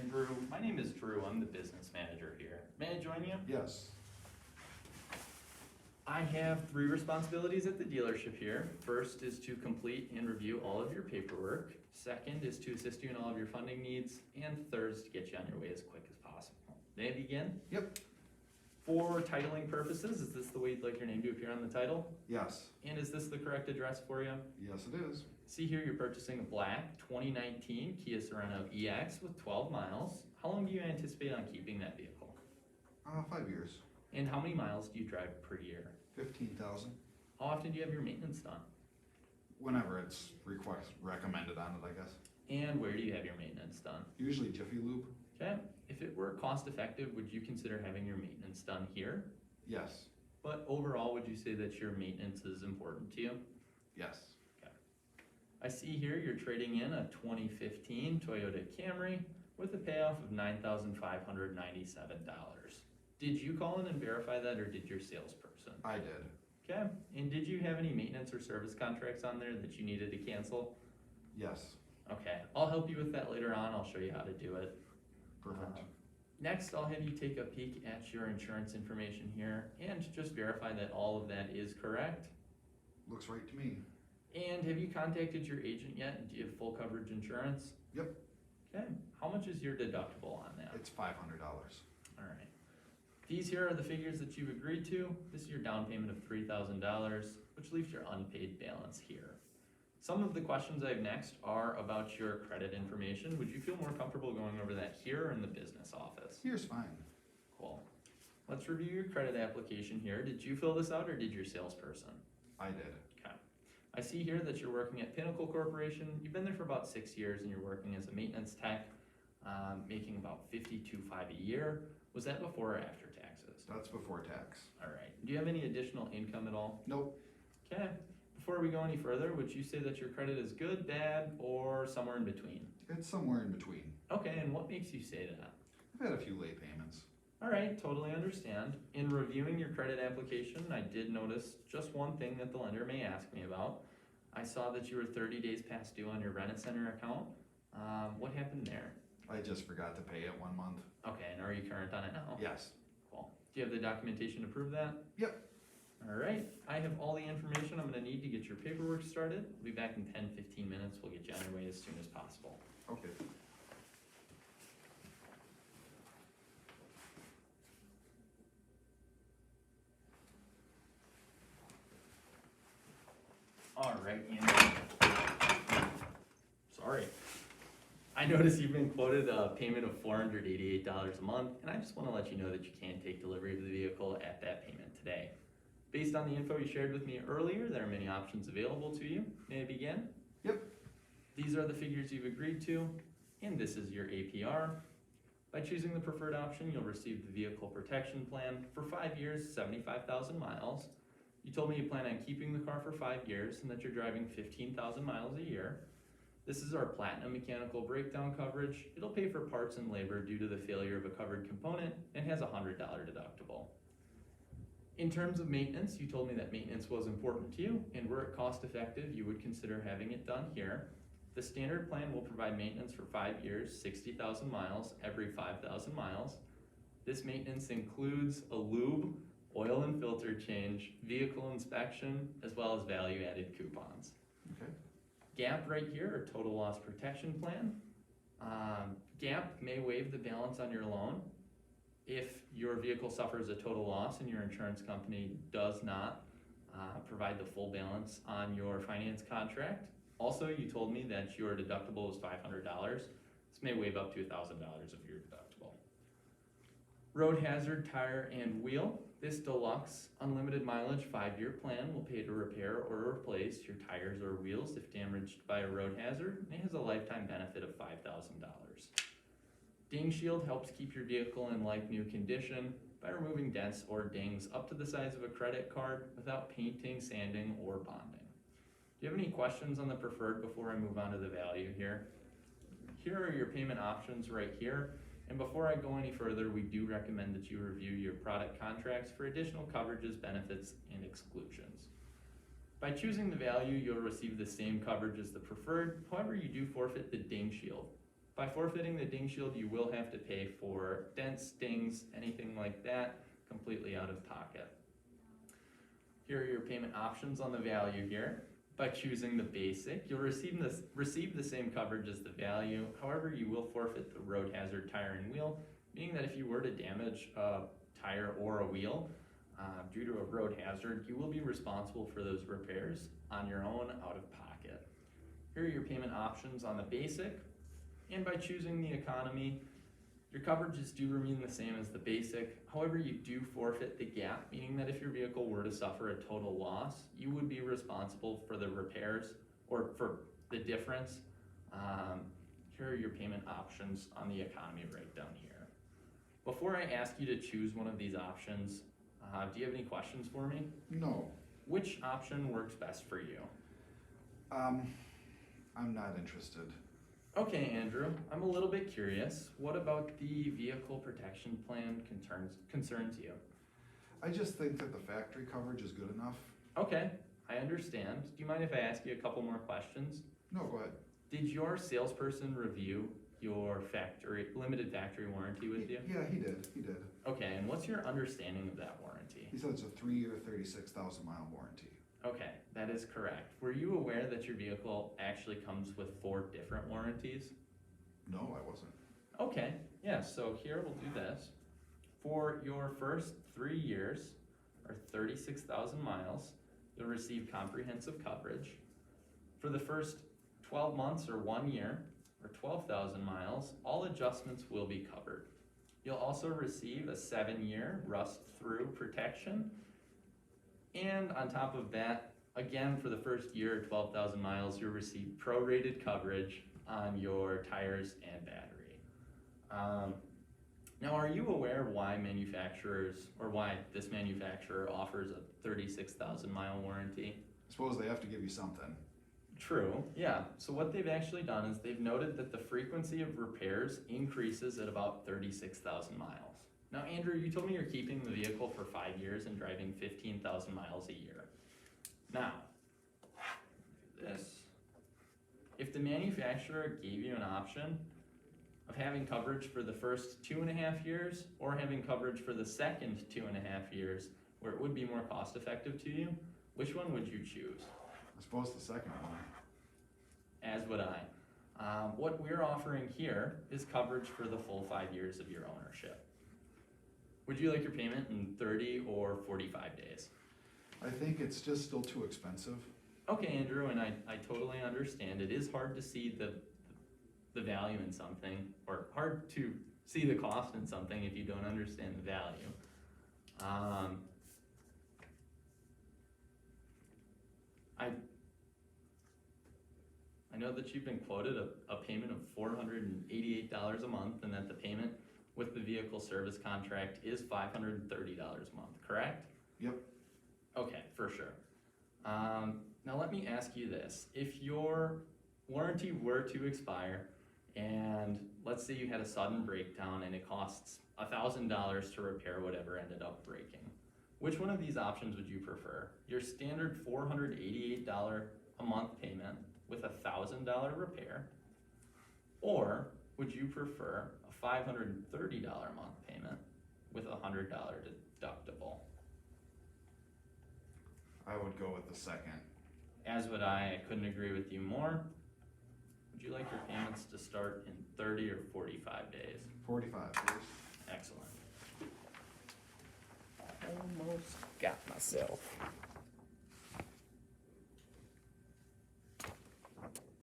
Drew. My name is Drew. I'm the business manager here. May I join you? Yes. I have 3 responsibilities at the dealership here. First is to complete and review all of your paperwork. Second is to assist you in all of your funding needs. And third is to get you on your way as quick as possible. May I begin? Yep. For titling purposes, is this the way you'd like your name to appear on the title? Yes. And is this the correct address for you? Yes, it is. See here, you're purchasing a black 2019 Kia Sorento EX with 12 miles. How long do you anticipate on keeping that vehicle? 5 years. And how many miles do you drive per year? 15,000. How often do you have your maintenance done? Whenever it's recommended on it, I guess. And where do you have your maintenance done? Usually Jiffy Lube. Okay, if it were cost effective, would you consider having your maintenance done here? Yes. But overall, would you say that your maintenance is important to you? Yes. Okay. I see here you're trading in a 2015 Toyota Camry with a payoff of $9,597. Did you call in and verify that, or did your salesperson? I did. Okay, and did you have any maintenance or service contracts on there that you needed to cancel? Yes. Okay, I'll help you with that later on. I'll show you how to do it. Perfect. Next, I'll have you take a peek at your insurance information here and just verify that all of that is correct. Looks right to me. And have you contacted your agent yet? Do you have full coverage insurance? Yep. Okay, how much is your deductible on that? It's $500. All right. These here are the figures that you've agreed to. This is your down payment of $3,000, which leaves your unpaid balance here. Some of the questions I have next are about your credit information. Would you feel more comfortable going over that here or in the business office? Here's fine. Cool. Let's review your credit application here. Did you fill this out or did your salesperson? I did. Okay. I see here that you're working at Pinnacle Corporation. You've been there for about 6 years and you're working as a maintenance tech, making about $52,500 a year. Was that before or after taxes? That's before tax. All right. Do you have any additional income at all? Nope. Okay. Before we go any further, would you say that your credit is good, bad, or somewhere in between? It's somewhere in between. Okay, and what makes you say that? I've had a few late payments. All right, totally understand. In reviewing your credit application, I did notice just one thing that the lender may ask me about. I saw that you were 30 days past due on your Rent-A-Center account. What happened there? I just forgot to pay it 1 month. Okay, and are you current on it now? Yes. Cool. Do you have the documentation to prove that? Yep. All right, I have all the information I'm gonna need to get your paperwork started. We'll be back in 10-15 minutes. We'll get you on your way as soon as possible. Okay. All right, Andy. Sorry. I noticed you've been quoted a payment of $488 a month, and I just want to let you know that you can take delivery of the vehicle at that payment today. Based on the info you shared with me earlier, there are many options available to you. May I begin? Yep. These are the figures you've agreed to, and this is your APR. By choosing the preferred option, you'll receive the vehicle protection plan for 5 years, 75,000 miles. You told me you plan on keeping the car for 5 years and that you're driving 15,000 miles a year. This is our platinum mechanical breakdown coverage. It'll pay for parts and labor due to the failure of a covered component and has a $100 deductible. In terms of maintenance, you told me that maintenance was important to you, and were it cost effective, you would consider having it done here. The standard plan will provide maintenance for 5 years, 60,000 miles, every 5,000 miles. This maintenance includes a lube, oil and filter change, vehicle inspection, as well as value-added coupons. Okay. GAP right here, or total loss protection plan. GAP may waive the balance on your loan if your vehicle suffers a total loss and your insurance company does not provide the full balance on your finance contract. Also, you told me that your deductible was $500. This may waive up to $1,000 of your deductible. Road hazard, tire, and wheel. This deluxe unlimited mileage 5-year plan will pay to repair or replace your tires or wheels if damaged by a road hazard, and it has a lifetime benefit of $5,000. Ding Shield helps keep your vehicle in like-new condition by removing dents or dings up to the size of a credit card without painting, sanding, or bonding. Do you have any questions on the preferred before I move on to the value here? Here are your payment options right here. And before I go any further, we do recommend that you review your product contracts for additional coverages, benefits, and exclusions. By choosing the value, you'll receive the same coverage as the preferred. However, you do forfeit the Ding Shield. By forfeiting the ding shield, you will have to pay for dents, dings, anything like that, completely out of pocket. Here are your payment options on the value here. By choosing the basic, you'll receive the same coverage as the value. However, you will forfeit the road hazard tire and wheel, meaning that if you were to damage a tire or a wheel due to a road hazard, you will be responsible for those repairs on your own out of pocket. Here are your payment options on the basic, and by choosing the economy, your coverages do remain the same as the basic. However, you do forfeit the gap, meaning that if your vehicle were to suffer a total loss, you would be responsible for the repairs or for the difference. Here are your payment options on the economy right down here. Before I ask you to choose one of these options, do you have any questions for me? No, Which option works best for you? I'm not interested. Okay, Andrew, I'm a little bit curious. What about the vehicle protection plan concerns you? I just think that the factory coverage is good enough. Okay, I understand. Do you mind if I ask you a couple more questions? No, go ahead. Did your salesperson review your limited factory warranty with you? Yeah, he did. Okay, and what's your understanding of that warranty? He said it's a 3-year, 36,000 mile warranty. Okay, that is correct. Were you aware that your vehicle actually comes with 4 different warranties? No, I wasn't. Okay, yeah, so here we'll do this. For your first 3 years, or 36,000 miles, you'll receive comprehensive coverage. For the first 12 months or 1 year, or 12,000 miles, all adjustments will be covered. You'll also receive a 7-year rust-through protection. And on top of that, again, for the first year or 12,000 miles, you'll receive prorated coverage on your tires and battery. Now, are you aware of why why this manufacturer offers a 36,000 mile warranty? I suppose they have to give you something. True, yeah. So what they've actually done is they've noted that the frequency of repairs increases at about 36,000 miles. Now, Andrew, you told me you're keeping the vehicle for 5 years and driving 15,000 miles a year. Now, if the manufacturer gave you an option of having coverage for the first 2.5 years or having coverage for the second 2.5 years, where it would be more cost effective to you, which one would you choose? I suppose the second one. As would I. What we're offering here is coverage for the full 5 years of your ownership. Would you like your payment in 30 or 45 days? I think it's just still too expensive. Okay, Andrew, and I totally understand. It is hard to see the value in something, or hard to see the cost in something if you don't understand the value. I know that you've been quoted a payment of $488 a month, and that the payment with the vehicle service contract is $530 a month, correct? Yep. Okay, for sure. Now let me ask you this. If your warranty were to expire, and let's say you had a sudden breakdown and it costs $1,000 to repair whatever ended up breaking, which one of these options would you prefer? Your standard $488 a month payment with $1,000 repair, or would you prefer a $530 a month payment with a $100 deductible? I would go with the second. As would I. I couldn't agree with you more. Would you like your payments to start in 30 or 45 days? 45, please. Excellent. Almost got myself.